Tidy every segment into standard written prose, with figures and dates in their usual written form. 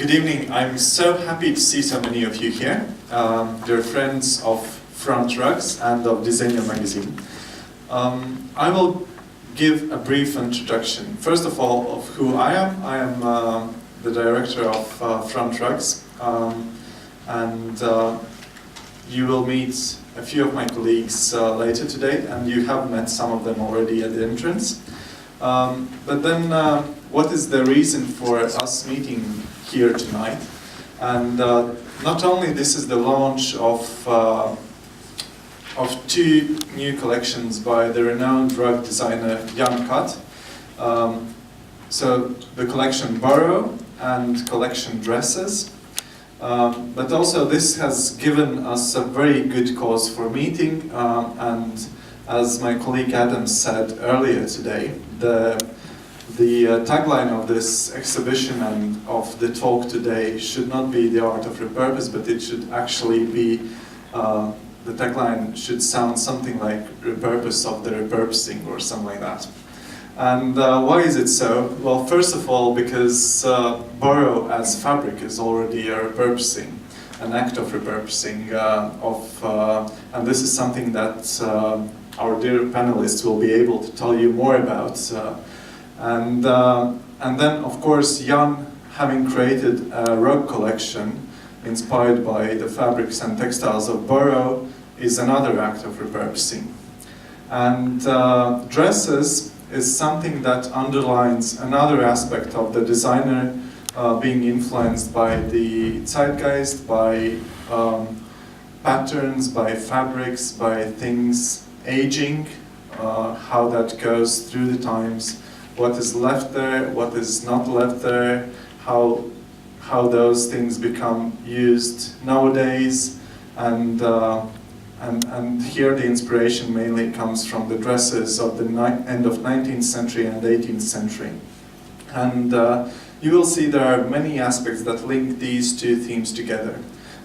Good evening. I'm so happy to see so many of you here. They're friends of Front Rugs and of Designer magazine. I will give a brief introduction. First of all, of who I am. I am the director of Front Rugs, and you will meet a few of my colleagues later today, and you have met some of them already at the entrance. But then, what is the reason for us meeting here tonight? And not only this is the launch of two new collections by the renowned rug designer Jan Kath. So the collection Boro and collection Dresses. But also this has given us a very good cause for meeting, and as my colleague Adam said earlier today, the tagline of this exhibition and of the talk today should not be the Art of Repurpose, but it should actually be, the tagline should sound something like repurpose of the repurposing or something like that. And why is it so? Well, first of all, because Boro as fabric is already a repurposing, an act of repurposing and this is something that our dear panelists will be able to tell you more about. And then, of course, Jan, having created a rug collection inspired by the fabrics and textiles of Boro, is another act of repurposing. And Dresses is something that underlines another aspect of the designer being influenced by the zeitgeist, by patterns, by fabrics, by things aging, how that goes through the times, what is left there, what is not left there, how those things become used nowadays, and here the inspiration mainly comes from the dresses of the end of 19th century and 18th century. And you will see there are many aspects that link these two themes together.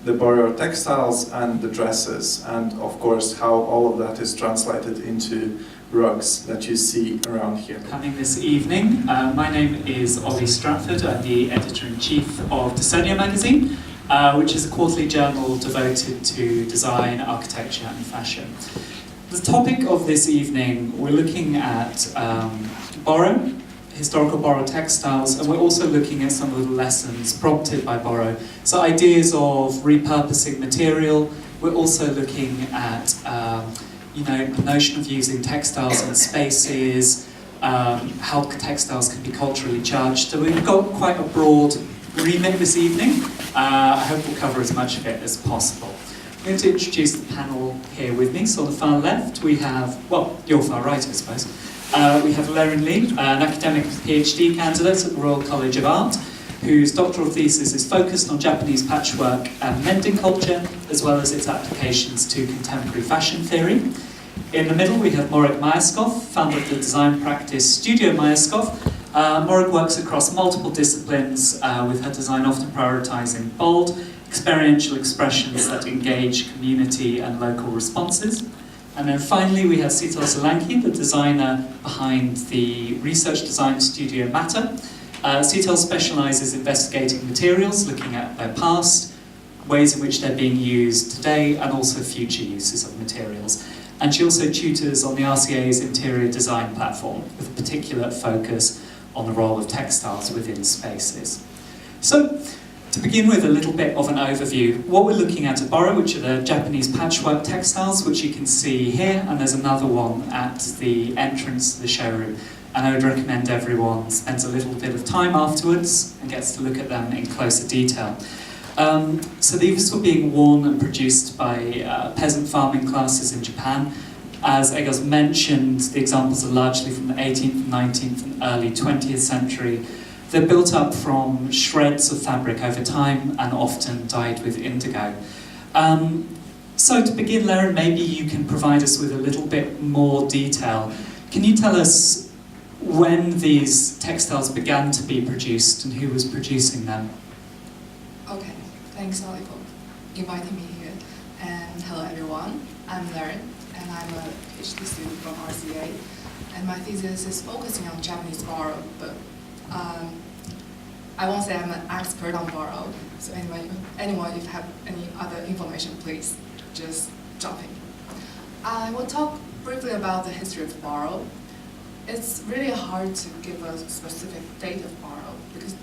The Boro textiles and the dresses, and of course how all of that is translated into rugs that you see around here. Coming this evening, my name is Ollie Stratford. I'm the editor-in-chief of Designer magazine, which is a quarterly journal devoted to design, architecture and fashion. The topic of this evening, we're looking at Boro, historical Boro textiles, and we're also looking at some of the lessons prompted by Boro. So ideas of repurposing material. We're also looking at the notion of using textiles in spaces, how textiles can be culturally charged. So we've got quite a broad remit this evening. I hope we'll cover as much of it as possible. I'm going to introduce the panel here with me. So on the far left we have, well, your far right I suppose, we have Laren Li, an academic PhD candidate at the Royal College of Art, whose doctoral thesis is focused on Japanese patchwork and mending culture, as well as its applications to contemporary fashion theory. In the middle we have Morag Myerscough, founder of the design practice Studio Myerscough. Morag works across multiple disciplines, with her design often prioritising bold, experiential expressions that engage community and local responses. And then finally we have Seetal Solanki, the designer behind the research design studio Matter. Seetal specialises in investigating materials, looking at their past, ways in which they're being used today, and also future uses of materials. And she also tutors on the RCA's interior design platform, with a particular focus on the role of textiles within spaces. So, to begin with, a little bit of an overview. What we're looking at Boro, which are the Japanese patchwork textiles, which you can see here, and there's another one at the entrance to the showroom. And I would recommend everyone spends a little bit of time afterwards and gets to look at them in closer detail. So these were being worn and produced by peasant farming classes in Japan. As Eggers mentioned, the examples are largely from the 18th, 19th and early 20th century. They're built up from shreds of fabric over time and often dyed with indigo. So to begin, Laren, maybe you can provide us with a little bit more detail. Can you tell us when these textiles began to be produced and who was producing them? Okay, thanks Ollie for inviting me here. And hello everyone, I'm Laren, and I'm a PhD student from RCA. And my thesis is focusing on Japanese Boro, but I won't say I'm an expert on Boro, so anyone if you have any other information, please just jump in. I will talk briefly about the history of Boro. It's really hard to give a specific date of Boro because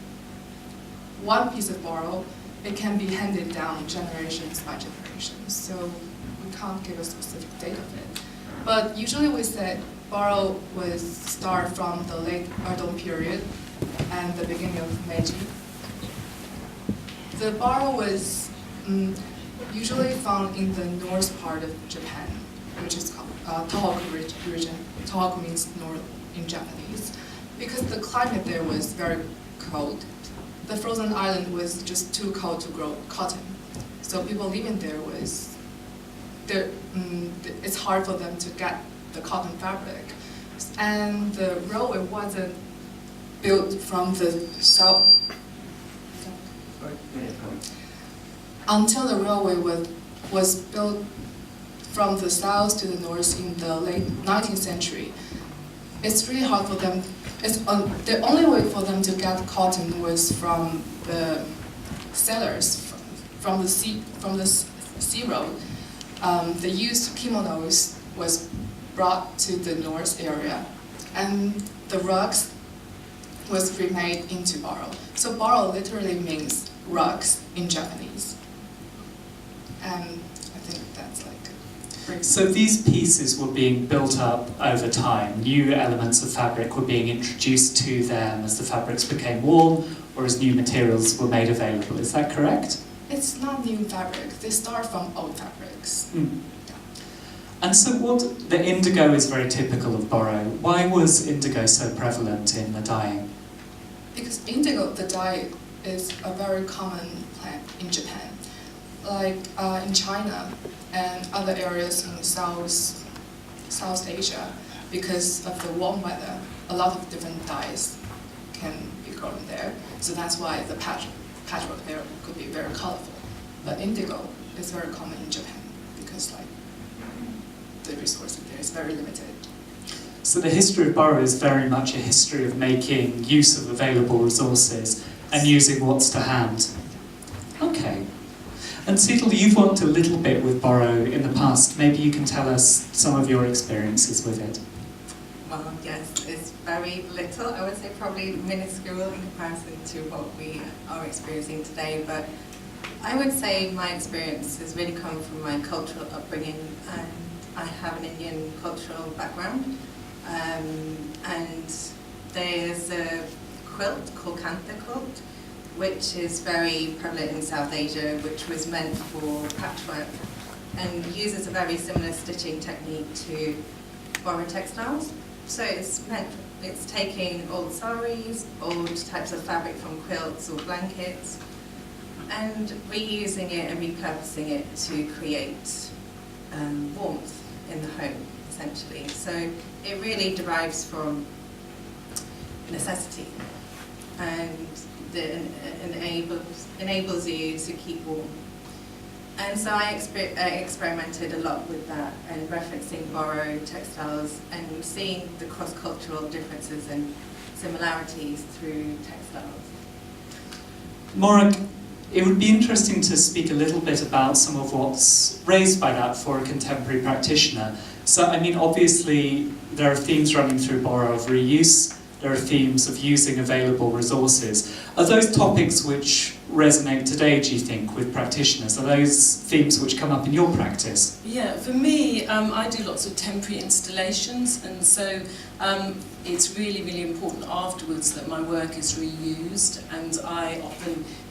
one piece of Boro, it can be handed down generations by generations, so we can't give a specific date of it. But usually we say Boro was start from the late Edo period and the beginning of Meiji. The Boro was usually found in the north part of Japan, which is called Tohoku region. Tohoku means north in Japanese, because the climate there was very cold. The frozen island was just too cold to grow cotton, so people living there it's hard for them to get the cotton fabric, and the railway wasn't built from the south. Until the railway was built from the south to the north in the late 19th century, it's really hard for them. The only way for them to get cotton was from the sellers, from the sea road. The used kimonos was brought to the north area, and the rugs was remade into Boro. So Boro literally means rugs in Japanese. And I think that's like... So these pieces were being built up over time. New elements of fabric were being introduced to them as the fabrics became worn or as new materials were made available. Is that correct? It's not new fabric. They start from old fabrics. Mm. And so the indigo is very typical of Boro. Why was indigo so prevalent in the dyeing? Because indigo, the dye, is a very common plant in Japan. Like in China and other areas in South Asia, because of the warm weather, a lot of different dyes can be grown there. So that's why the patchwork there could be very colorful. But indigo is very common in Japan because the resource there is very limited. So the history of Boro is very much a history of making use of available resources and using what's to hand. Okay. And Seetal, you've worked a little bit with Boro in the past. Maybe you can tell us some of your experiences with it. Well, yes, it's very little. I would say probably minuscule in comparison to what we are experiencing today. But I would say my experience has really come from my cultural upbringing, and I have an Indian cultural background. And there's a quilt called Kantha quilt, which is very prevalent in South Asia, which was meant for patchwork and uses a very similar stitching technique to Boro textiles. So it's taking old saris, old types of fabric from quilts or blankets, and reusing it and repurposing it to create warmth in the home, essentially. So it really derives from necessity, and enables you to keep warm. And so I experimented a lot with that and referencing Boro textiles and seeing the cross-cultural differences and similarities through textiles. Morag, it would be interesting to speak a little bit about some of what's raised by that for a contemporary practitioner. So, I mean, obviously, there are themes running through Boro of reuse. There are themes of using available resources. Are those topics which resonate today, do you think, with practitioners? Are those themes which come up in your practice? Yeah, for me, I do lots of temporary installations, and so it's really, really important afterwards that my work is reused, and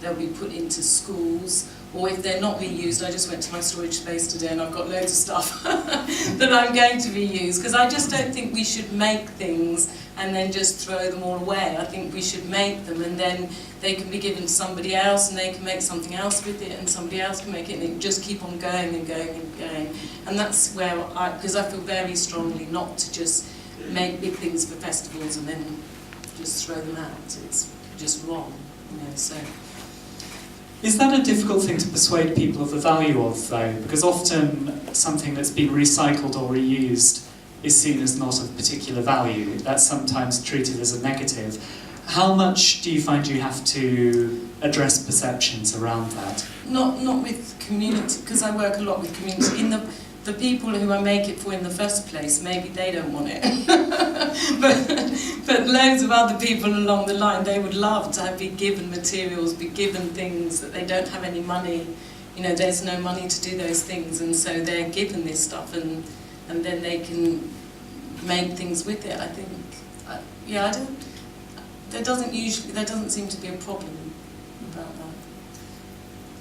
they'll be put into schools, or if they're not reused, I just went to my storage space today and I've got loads of stuff that I'm going to reuse, because I just don't think we should make things and then just throw them all away. I think we should make them, and then they can be given to somebody else, and they can make something else with it, and somebody else can make it, and it just keep on going and going and going. And that's where because I feel very strongly not to just make big things for festivals and then just throw them out. It's just wrong, so. Is that a difficult thing to persuade people of the value of, though? Because often something that's been recycled or reused is seen as not of particular value. That's sometimes treated as a negative. how much do you find you have to address perceptions around that? Not with community, because I work a lot with community. In the people who I make it for in the first place, maybe they don't want it. but loads of other people along the line, they would love to be given materials, be given things that they don't have any money. You know, there's no money to do those things, and so they're given this stuff, and then they can make things with it. I think, yeah, I don't. There doesn't seem to be a problem about that.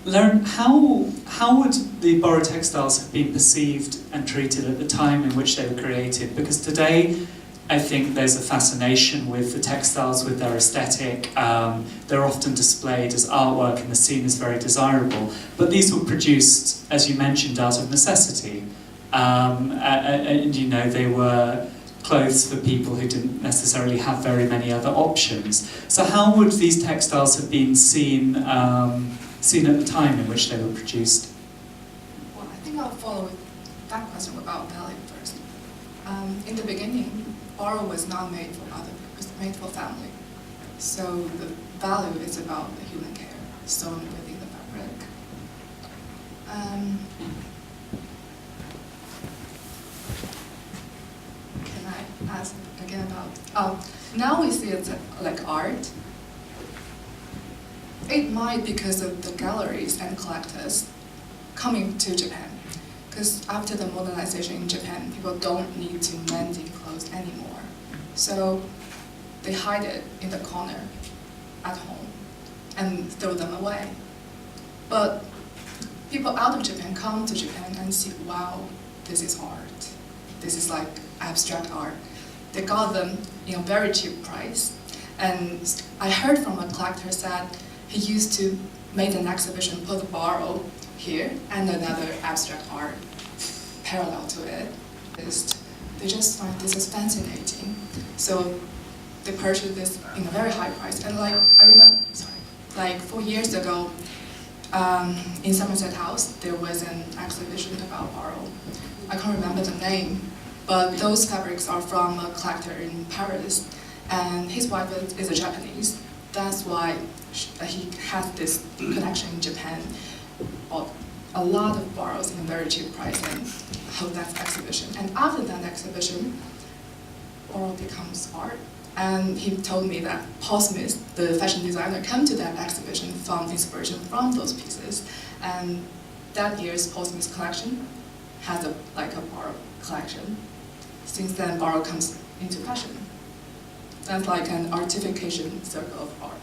Laren, how would the Boro textiles have been perceived and treated at the time in which they were created? Because today, I think there's a fascination with the textiles, with their aesthetic. They're often displayed as artwork and the scene is very desirable. But these were produced, as you mentioned, out of necessity. And you know, they were clothes for people who didn't necessarily have very many other options. So how would these textiles have been seen at the time in which they were produced? Well, I think I'll follow with that question about value first. In the beginning, Boro was not made for other people, it was made for family. So the value is about the human care sewn within the fabric. Can I ask again about, now we see it like art. It might because of the galleries and collectors coming to Japan. Because after the modernization in Japan, people don't need to mending clothes anymore. So they hide it in the corner at home and throw them away. But people out of Japan come to Japan and see, wow, this is art. This is like abstract art. They got them in a very cheap price. And I heard from a collector that he used to make an exhibition, put Boro here, and another abstract art parallel to it. They just find this is fascinating. So they purchased this in a very high price. And like, I remember, like 4 years ago, in Somerset House, there was an exhibition about Boro. I can't remember the name, but those fabrics are from a collector in Paris, and his wife is a Japanese. That's why he has this connection in Japan. Bought a lot of Boros in a very cheap price and held that exhibition. And after that exhibition, Boro becomes art. And he told me that Paul Smith, the fashion designer, came to that exhibition, found inspiration from those pieces. And that year's Paul Smith collection has a Boro collection. Since then, Boro comes into fashion. That's like an artification circle of art.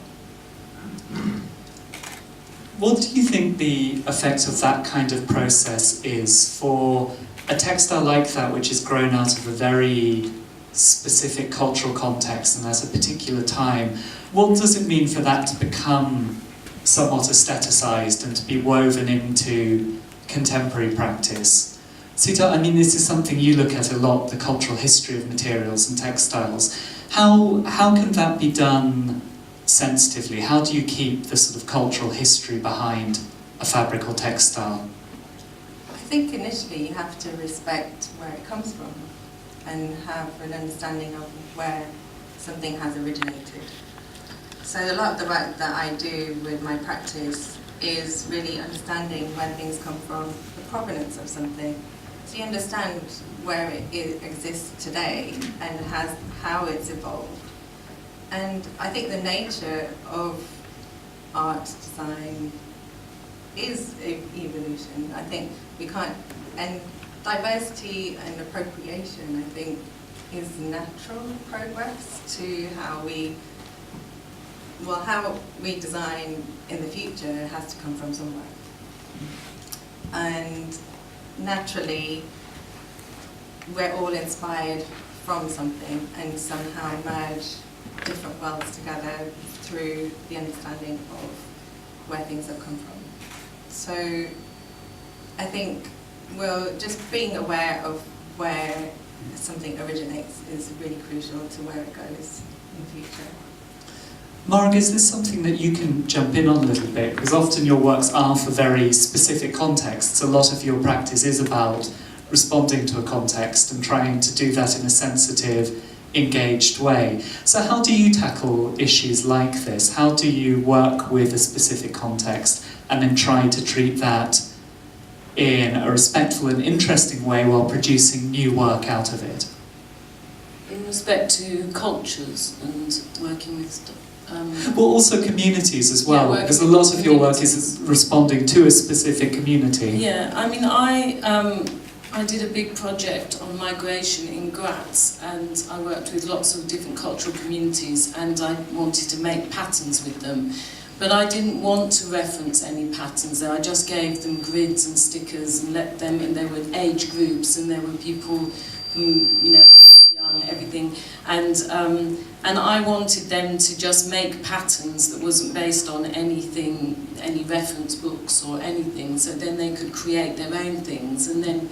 What do you think the effect of that kind of process is for a textile like that, which is grown out of a very specific cultural context and at a particular time? What does it mean for that to become somewhat aestheticized and to be woven into contemporary practice? Seetal, I mean, this is something you look at a lot, the cultural history of materials and textiles. How can that be done sensitively? How do you keep the sort of cultural history behind a fabric or textile? I think initially you have to respect where it comes from and have an understanding of where something has originated. So a lot of the work that I do with my practice is really understanding where things come from, the provenance of something. So you understand where it exists today and how it's evolved. And I think the nature of art design is evolution. I think we can't, and diversity and appropriation, I think, is natural progress to how we design in the future has to come from somewhere. And naturally, we're all inspired from something and somehow merge different worlds together through the understanding of where things have come from. So I think, well, just being aware of where something originates is really crucial to where it goes in the future. Morag, is this something that you can jump in on a little bit? Because often your works are for very specific contexts. A lot of your practice is about responding to a context and trying to do that in a sensitive, engaged way. So how do you tackle issues like this? How do you work with a specific context and then try to treat that in a respectful and interesting way while producing new work out of it? In respect to cultures and working with stuff. Well, also communities as well, Yeah, because a lot of your work is responding to a specific community. Yeah, I mean, I did a big project on migration in Graz, and I worked with lots of different cultural communities, and I wanted to make patterns with them. But I didn't want to reference any patterns there. I just gave them grids and stickers and let them, and there were age groups, and there were people from, you know, young, everything. And I wanted them to just make patterns that wasn't based on anything, any reference books or anything, so then they could create their own things. And then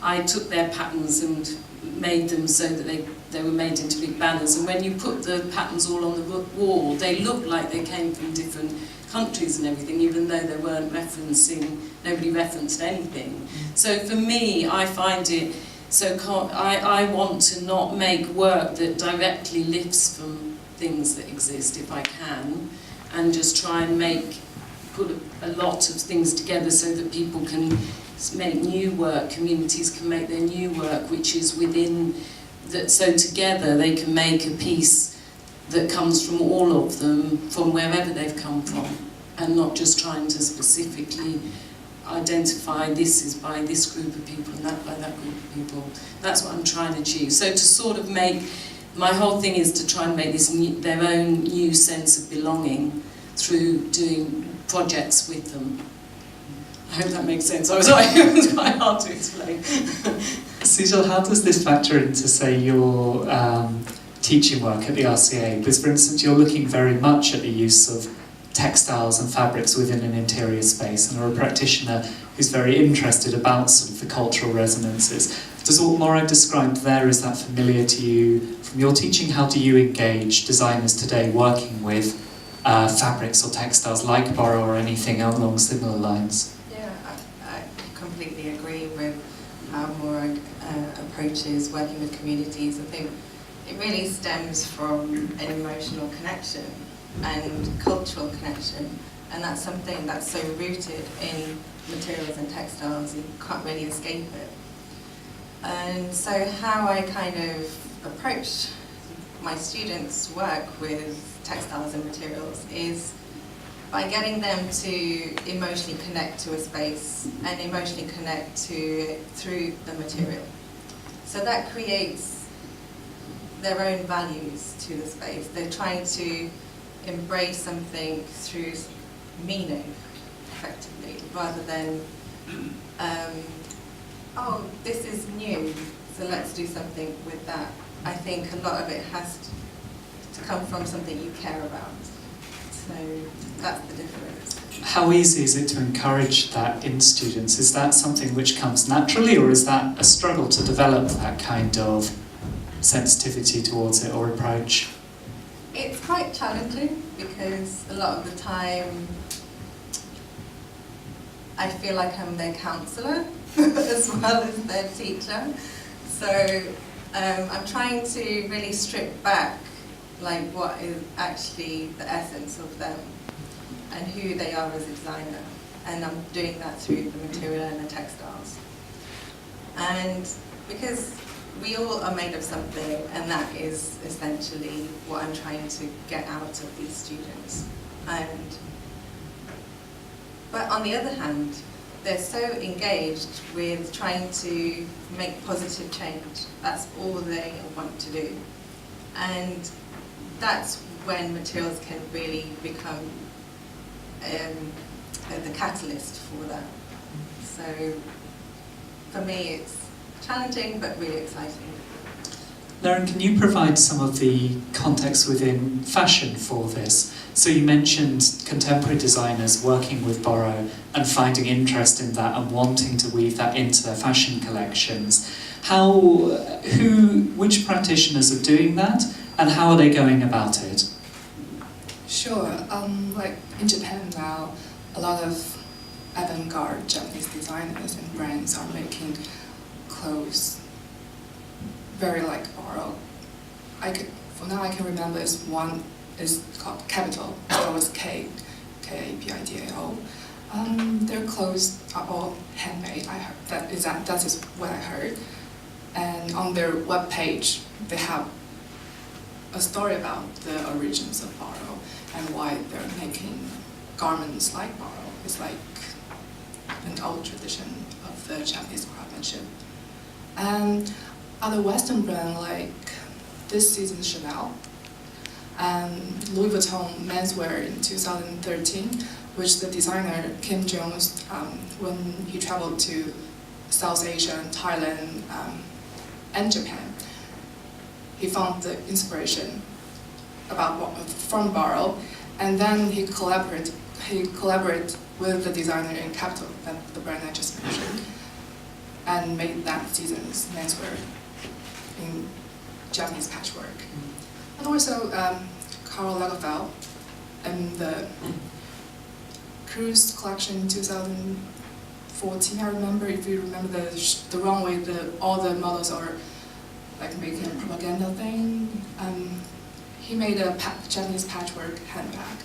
I took their patterns and made them so that they were made into big banners. And when you put the patterns all on the wall, they looked like they came from different countries and everything, even though they weren't referencing, nobody referenced anything. So for me, I find it, so I want to not make work that directly lifts from things that exist, if I can, and just try and put a lot of things together so that people can make new work, communities can make their new work, which is within that, so together they can make a piece that comes from all of them, from wherever they've come from, and not just trying to specifically identify this is by this group of people and that by that group of people. That's what I'm trying to achieve. So to sort of make, my whole thing is to try and make this their own new sense of belonging through doing projects with them. I hope that makes sense. I was like, it was quite hard to explain. Seetal, how does this factor into, say, your teaching work at the RCA? Because, for instance, you're looking very much at the use of textiles and fabrics within an interior space, and are a practitioner who's very interested about sort of the cultural resonances. Does what Morag described there, is that familiar to you from your teaching? How do you engage designers today working with fabrics or textiles like Boro or anything along similar lines? Yeah, I completely agree with how Morag approaches working with communities. I think it really stems from an emotional connection and cultural connection, and that's something that's so rooted in materials and textiles, you can't really escape it. And so how I kind of approach my students' work with textiles and materials is by getting them to emotionally connect to a space and emotionally connect to it through the material. So that creates their own values to the space. They're trying to embrace something through meaning, effectively, rather than, oh, this is new, so let's do something with that. I think a lot of it has to come from something you care about. So that's the difference. How easy is it to encourage that in students? Is that something which comes naturally, or is that a struggle to develop that kind of sensitivity towards it or approach? It's quite challenging because a lot of the time I feel like I'm their counsellor as well as their teacher. So I'm trying to really strip back like what is actually the essence of them and who they are as a designer. And I'm doing that through the material and the textiles. And because we all are made of something, and that is essentially what I'm trying to get out of these students. But on the other hand, they're so engaged with trying to make positive change. That's all they want to do. And that's when materials can really become the catalyst for that. So for me, it's challenging but really exciting. Laren, can you provide some of the context within fashion for this? So you mentioned contemporary designers working with Boro and finding interest in that and wanting to weave that into their fashion collections. Which practitioners are doing that, and how are they going about it? Sure. Like in Japan now, a lot of avant-garde Japanese designers and brands are making clothes very like Boro. for now I can remember is one is called Capital. That was K-A-P-I-T-A-O. Their clothes are all handmade. I heard that is what I heard. And on their webpage, they have a story about the origins of Boro and why they're making garments like Boro. It's like an old tradition of the Japanese craftsmanship. And other Western brands like this season's Chanel and Louis Vuitton menswear in 2013, which the designer Kim Jones, when he traveled to South Asia, Thailand, and Japan, he found the inspiration from Boro, and then he collaborated with the designer in Capital, the brand I just mentioned, and made that season's menswear in Japanese patchwork. And also Karl Lagerfeld and the cruise collection in 2014, I remember, if you remember the runway, all the models are like making a propaganda thing. He made a Japanese patchwork handbag,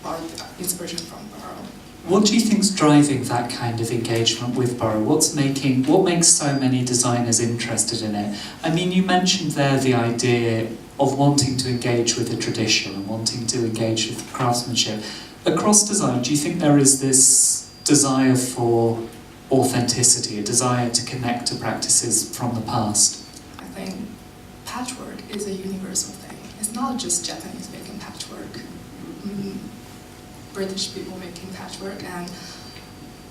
borrowed inspiration from Boro. What do you think is driving that kind of engagement with Boro? What makes so many designers interested in it? I mean, you mentioned there the idea of wanting to engage with the tradition and wanting to engage with craftsmanship. Across design, do you think there is this desire for authenticity, a desire to connect to practices from the past? I think patchwork is a universal thing. It's not just Japanese making patchwork. British people making patchwork, and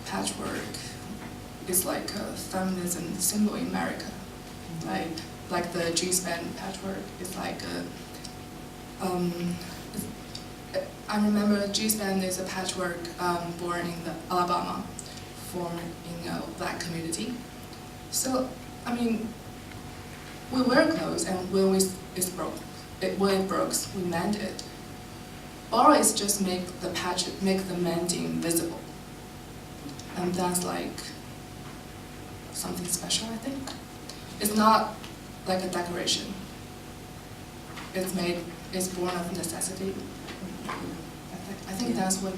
patchwork is like a feminism symbol in America. Like the G-span patchwork is like I remember G-span is a patchwork born in Alabama, formed in a black community. So, I mean, we wear clothes, and when it breaks, we mend it. Boro is just make the mending visible, and that's like something special, I think. It's not like a decoration. It's born of necessity. I think that's what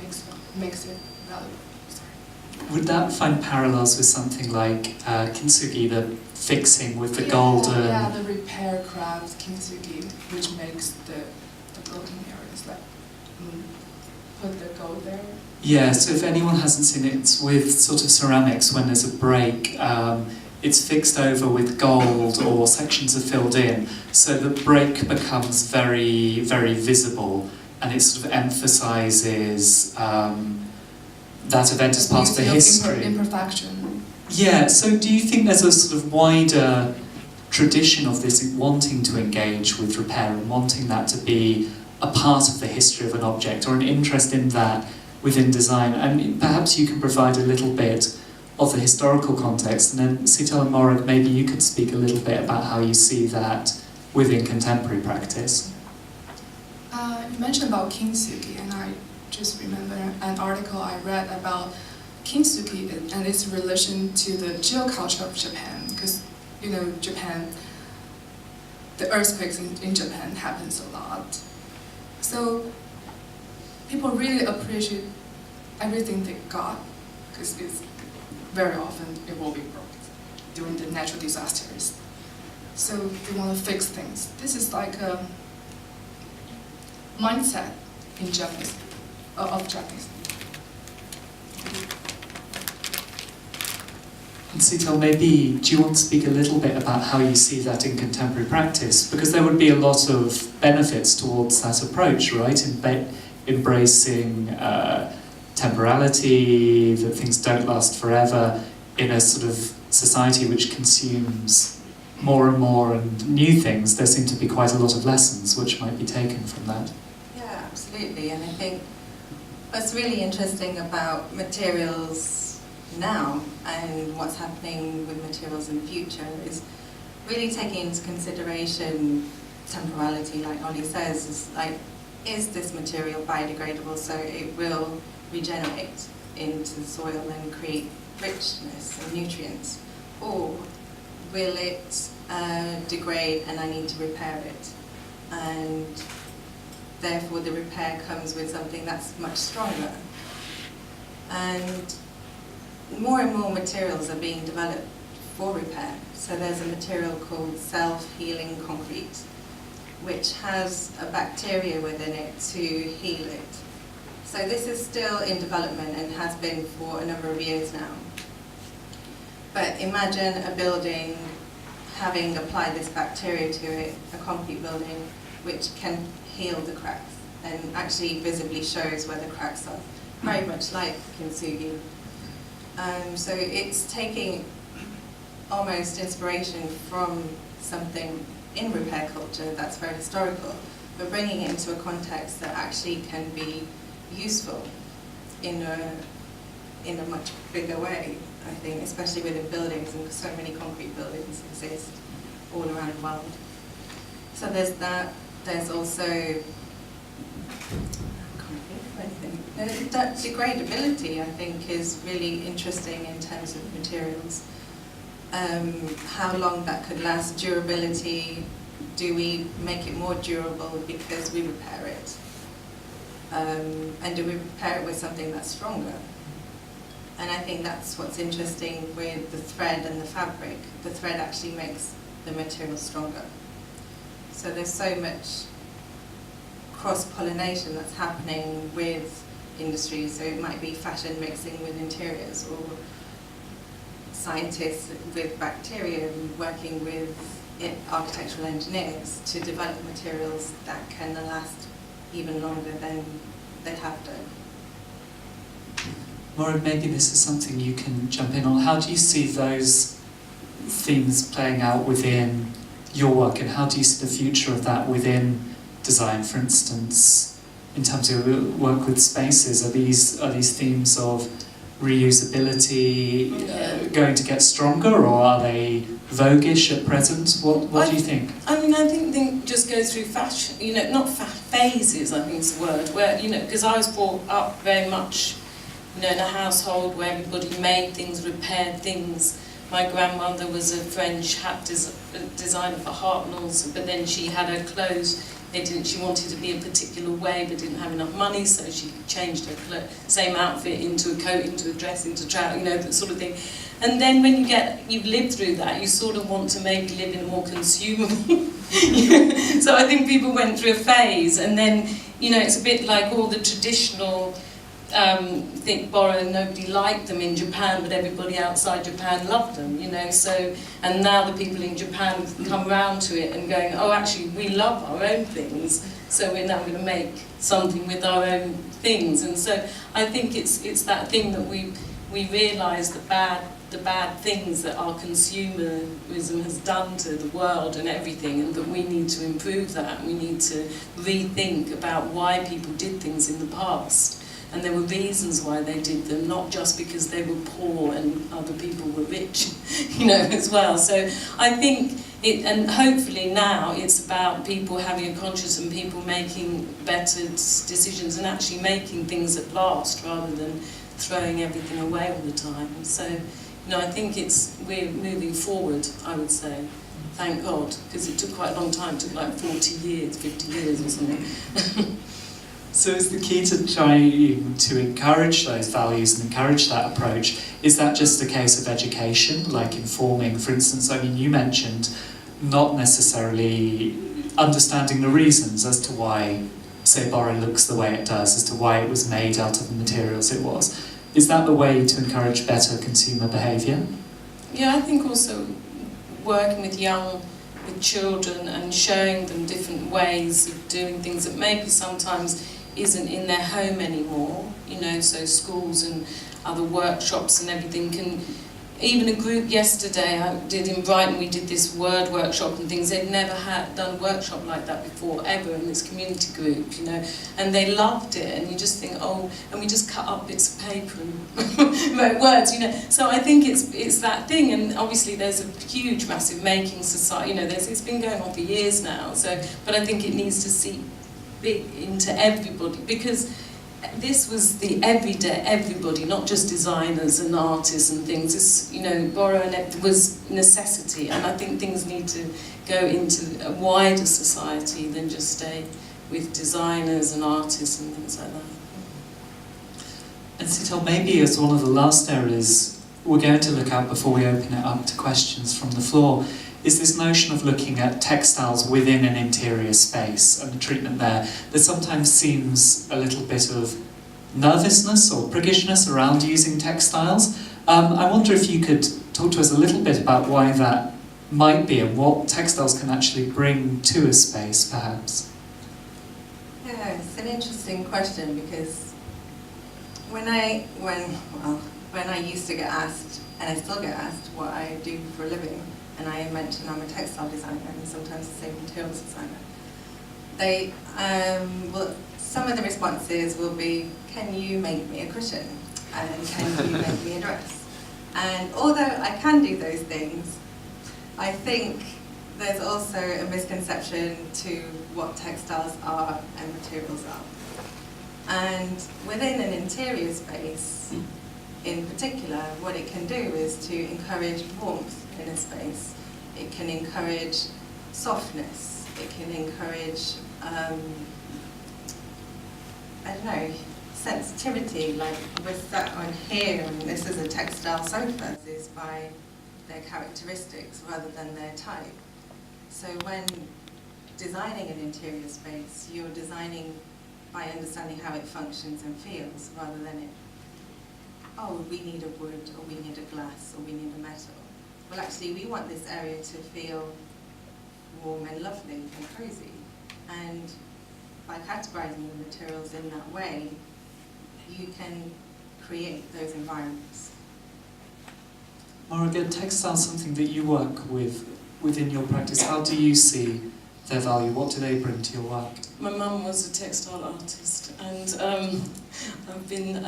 makes it valuable. Sorry. Would that find parallels with something like kintsugi, the fixing with the golden? Yeah, the repair craft kintsugi, which makes the golden areas like put the gold there. Yeah, so if anyone hasn't seen it, it's with sort of ceramics. When there's a break, it's fixed over with gold, or sections are filled in, so the break becomes very, very visible, and it sort of emphasises that event as part of the history. Imperfection. Yeah, so do you think there's a sort of wider tradition of this, wanting to engage with repair and wanting that to be a part of the history of an object, or an interest in that within design? And perhaps you can provide a little bit of the historical context, and then Seetal and Morag, maybe you could speak a little bit about how you see that within contemporary practice. You mentioned about kintsugi, and I just remember an article I read about kintsugi and its relation to the geoculture of Japan, because Japan, the earthquakes in Japan happens a lot. So people really appreciate everything they got, because it's very often it will be broken during the natural disasters. So they want to fix things. This is like a mindset in Japanese, of Japanese. And Seetal, maybe do you want to speak a little bit about how you see that in contemporary practice? Because there would be a lot of benefits towards that approach, right? Embracing temporality, that things don't last forever, in a sort of society which consumes more and more and new things. There seem to be quite a lot of lessons which might be taken from that. Yeah, absolutely. And I think what's really interesting about materials now and what's happening with materials in the future is really taking into consideration temporality, like Ollie says, is this material biodegradable so it will regenerate into the soil and create richness and nutrients, or will it degrade and I need to repair it. And therefore the repair comes with something that's much stronger. And more materials are being developed for repair. So there's a material called self-healing concrete, which has a bacteria within it to heal it. So this is still in development and has been for a number of years now. But imagine a building having applied this bacteria to it, a concrete building, which can heal the cracks and actually visibly shows where the cracks are, very much like kintsugi. So it's taking almost inspiration from something in repair culture that's very historical, but bringing it into a context that actually can be useful in a much bigger way, I think, especially within buildings, and so many concrete buildings exist all around the world. So there's that. There's also that degradability, I think, is really interesting in terms of materials. How long that could last, durability, do we make it more durable because we repair it? And do we repair it with something that's stronger? And I think that's what's interesting with the thread and the fabric. The thread actually makes the material stronger. So there's so much cross-pollination that's happening with industries. So it might be fashion mixing with interiors, or scientists with bacteria working with architectural engineers to develop materials that can last even longer than they have done. Morag, maybe this is something you can jump in on. How do you see those themes playing out within your work, and how do you see the future of that within design? For instance, in terms of your work with spaces, are these themes of reusability going to get stronger, or are they voguish at present? What do you think? I mean, I think they just go through fashion, not phases, I think is the word, where, because I was brought up very much, in a household where everybody made things, repaired things. My grandmother was a French hat designer for Hartnells, but then she had her clothes, she wanted to be a particular way, but didn't have enough money, so she changed her same outfit into a coat, into a dress, into trousers, that sort of thing. And then when you've lived through that, you sort of want to maybe live in a more consumable. So I think people went through a phase, and then, it's a bit like all the traditional think Boro, nobody liked them in Japan, but everybody outside Japan loved them, so, and now the people in Japan come round to it and going, oh, actually, we love our own things, so we're now going to make something with our own things. And so I think it's that thing that we realise the bad things that our consumerism has done to the world and everything, and that we need to improve that. We need to rethink about why people did things in the past. And there were reasons why they did them, not just because they were poor and other people were rich, as well. So I think and hopefully now it's about people having a conscience and people making better decisions and actually making things that last rather than throwing everything away all the time. So, I think we're moving forward, I would say. Thank God, because it took quite a long time, it took like 40 years, 50 years or something. So is the key to trying to encourage those values and encourage that approach, is that just a case of education, like informing? For instance, you mentioned not necessarily understanding the reasons as to why, say, Boro looks the way it does, as to why it was made out of the materials it was. Is that the way to encourage better consumer behaviour? Yeah, I think also working with children and showing them different ways of doing things that maybe sometimes isn't in their home anymore, so schools and other workshops and everything can, even a group yesterday I did in Brighton, we did this word workshop and things, they'd never done a workshop like that before, ever, in this community group, and they loved it, and you just think, oh, and we just cut up bits of paper and wrote words, so I think it's that thing, and obviously there's a huge, massive making society, it's been going on for years now, so, but I think it needs to seep big into everybody, because this was the everyday, everybody, not just designers and artists and things. This, you know, Boro was necessity, and I think things need to go into a wider society than just stay with designers and artists and things like that. And Seetal, maybe as one of the last areas we're going to look at before we open it up to questions from the floor, is this notion of looking at textiles within an interior space and the treatment there. There sometimes seems a little bit of nervousness or priggishness around using textiles. I wonder if you could talk to us a little bit about why that might be and what textiles can actually bring to a space, perhaps. Yeah, it's an interesting question, because when I used to get asked, and I still get asked what I do for a living, and I mention I'm a textile designer and sometimes I say materials designer, some of the responses will be, can you make me a cushion? And can you make me a dress? And although I can do those things, I think there's also a misconception to what textiles are and materials are. And within an interior space, in particular, what it can do is to encourage warmth in a space. It can encourage softness. It can encourage, sensitivity. Like we're sat on here, and this is a textile sofa. Is by their characteristics rather than their type. So when designing an interior space, you're designing by understanding how it functions and feels, rather than it, oh, we need a wood, or we need a glass, or we need a metal. Well, actually, we want this area to feel warm and lovely and cozy. And by categorizing the materials in that way, you can create those environments. Morag, textiles something that you work with within your practice. How do you see their value? What do they bring to your work? My mum was a textile artist, and I've been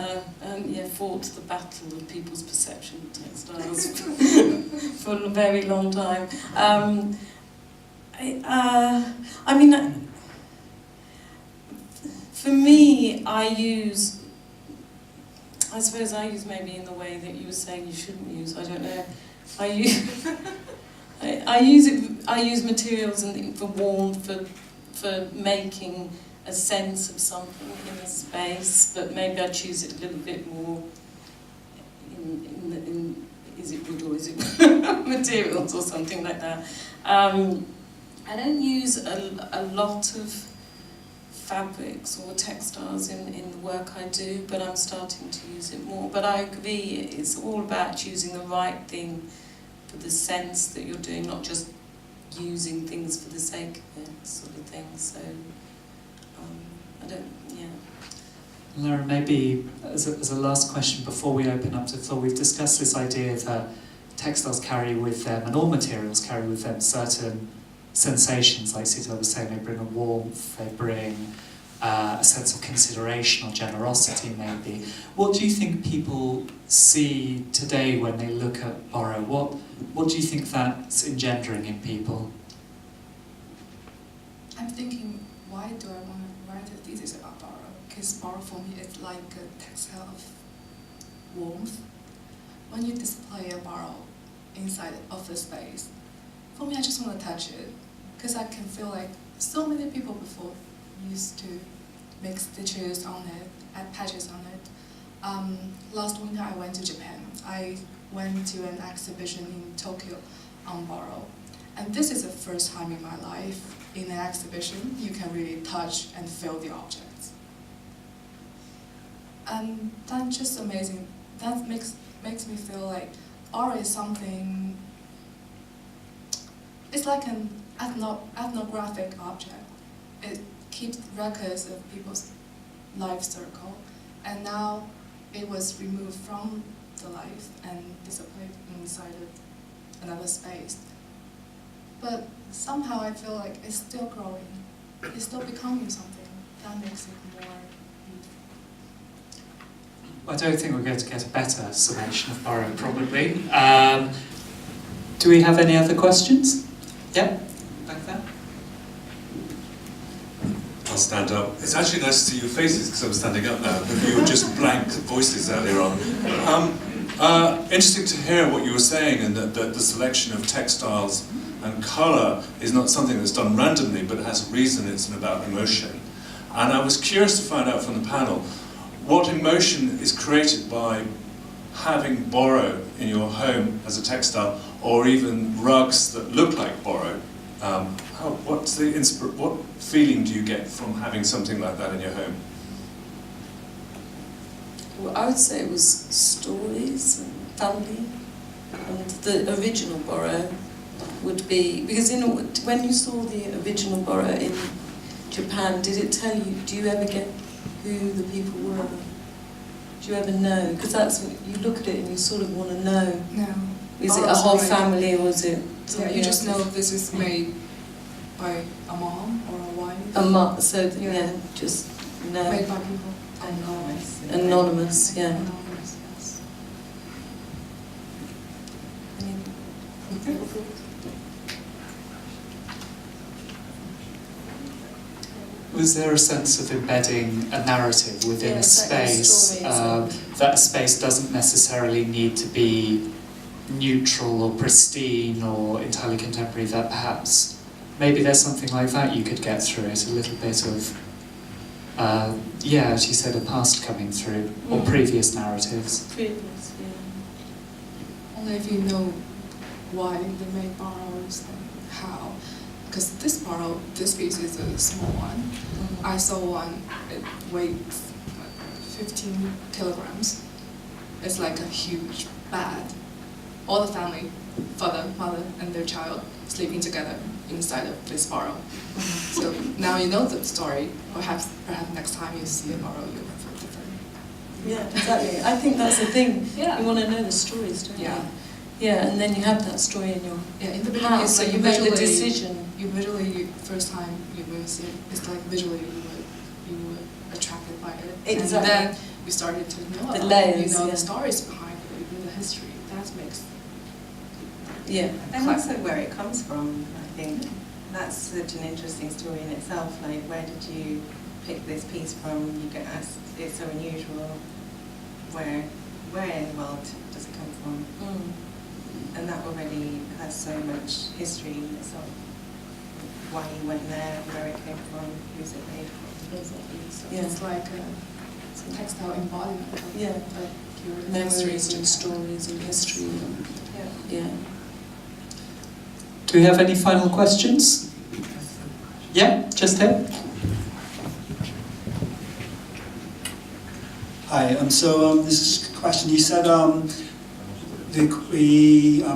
fought the battle of people's perception of textiles for a very long time. For me, I suppose I use maybe in the way that you were saying you shouldn't use. I don't know. I use materials for warmth, for making a sense of something in a space, but maybe I choose it a little bit more in is it wood or is it materials or something like that. I don't use a lot of fabrics or textiles in the work I do, but I'm starting to use it more. But I agree, it's all about choosing the right thing for the sense that you're doing, not just using things for the sake of it, sort of thing. So, Laren, maybe as a last question before we open up to the floor, we've discussed this idea that textiles carry with them, and all materials carry with them, certain sensations, like Seetal was saying. They bring a warmth, they bring a sense of consideration or generosity, maybe. What do you think people see today when they look at Boro? What do you think that's engendering in people? I'm thinking, why do I want to write a thesis about Boro? Because Boro for me is like a textile of warmth. When you display a Boro inside of the space, for me I just want to touch it, because I can feel like so many people before used to make stitches on it, add patches on it. Last winter I went to Japan. I went to an exhibition in Tokyo on Boro. And this is the first time in my life in an exhibition you can really touch and feel the objects. And that's just amazing. That makes me feel like Boro is something, it's like an ethnographic object. It keeps records of people's life circle, and now it was removed from the life and displayed inside of another space. But somehow I feel like it's still growing. It's still becoming something that makes it more beautiful. I don't think we're going to get a better summation of Boro, probably. Do we have any other questions? Yep, back there. I'll stand up. It's actually nice to see your faces because I'm standing up now, but you were just blank voices earlier on. Interesting to hear what you were saying, and that the selection of textiles and colour is not something that's done randomly, but it has a reason. It's about emotion. And I was curious to find out from the panel what emotion is created by having Boro in your home as a textile, or even rugs that look like Boro. What feeling do you get from having something like that in your home? Well, I would say it was stories and family, and the original Boro would be, because when you saw the original Boro in Japan, did it tell you, do you ever get who the people were? Do you ever know? Because that's when you look at it and you sort of want to know. No. Is it a whole family, or is it? Yeah, you just know this is made by a mom or a wife. A mom, so yeah, just know. Made by people. Anonymous. Anonymous, yeah. Anonymous, yes. Was there a sense of embedding a narrative within a space, that a space doesn't necessarily need to be neutral or pristine or entirely contemporary, that perhaps maybe there's something like that you could get through it, a little bit of, yeah, as you said, a past coming through, or previous narratives? Previous, yeah. Only if you know why they made borrows and how. Because this piece is a small one. Mm-hmm. I saw one, it weighs 15 kilograms. It's like a huge bed. All the family, father, mother, and their child, sleeping together inside of this borrow. Mm-hmm. So now you know the story. Perhaps next time you see a borrow, you'll feel different. Yeah, exactly. I think that's the thing. Yeah. You want to know the stories, don't you? Yeah. Yeah, and then you have that story in your In the beginning, house, it's like so you make the decision. First time you will see it, it's like visually you were attracted by it. Exactly. And then you started to know The about layers, it, you know yeah. the stories behind it, the history. That makes Yeah. And also where it comes from, I think. That's such an interesting story in itself. Like, where did you pick this piece from? You get asked, it's so unusual. Where in the world does it come from? Mm. And that already has so much history in itself. Why you went there, where it came from, who's it made from. Exactly. So yeah. It's like a textile embodiment of yeah. your Memories history and stories and history. And, yeah. Do we have any final questions? Yeah, just here. Hi, so this is a question. You said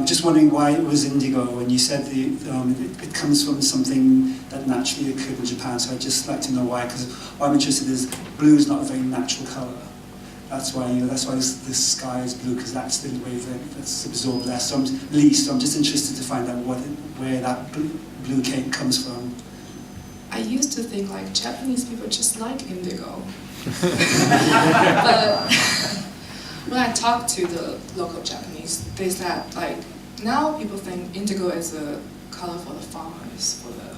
just wondering why it was indigo, when you said it comes from something that naturally occurred in Japan, so I'd just like to know why, because what I'm interested is blue is not a very natural colour. That's why the sky is blue, because that's the way that's absorbed there. So I'm just interested to find out where that blue cake comes from. I used to think like Japanese people just like indigo. But when I talked to the local Japanese, they said like now people think indigo is a color for the farmers, for the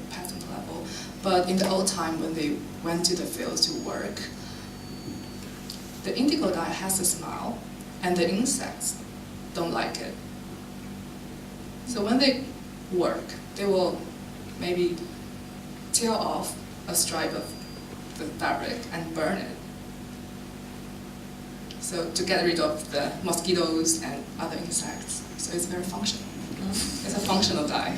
peasant level. But in the old time when they went to the fields to work, the indigo dye has a smell, and the insects don't like it. So when they work, they will maybe tear off a stripe of the fabric and burn it. So to get rid of the mosquitoes and other insects. So it's very functional. It's a functional dye.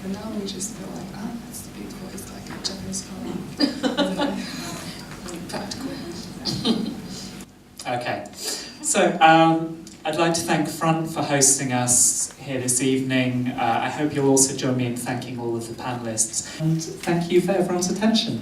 And now we just feel like, it's beautiful. It's like a Japanese color. Practical. Okay, so I'd like to thank Front for hosting us here this evening. I hope you'll also join me in thanking all of the panellists. And thank you for everyone's attention.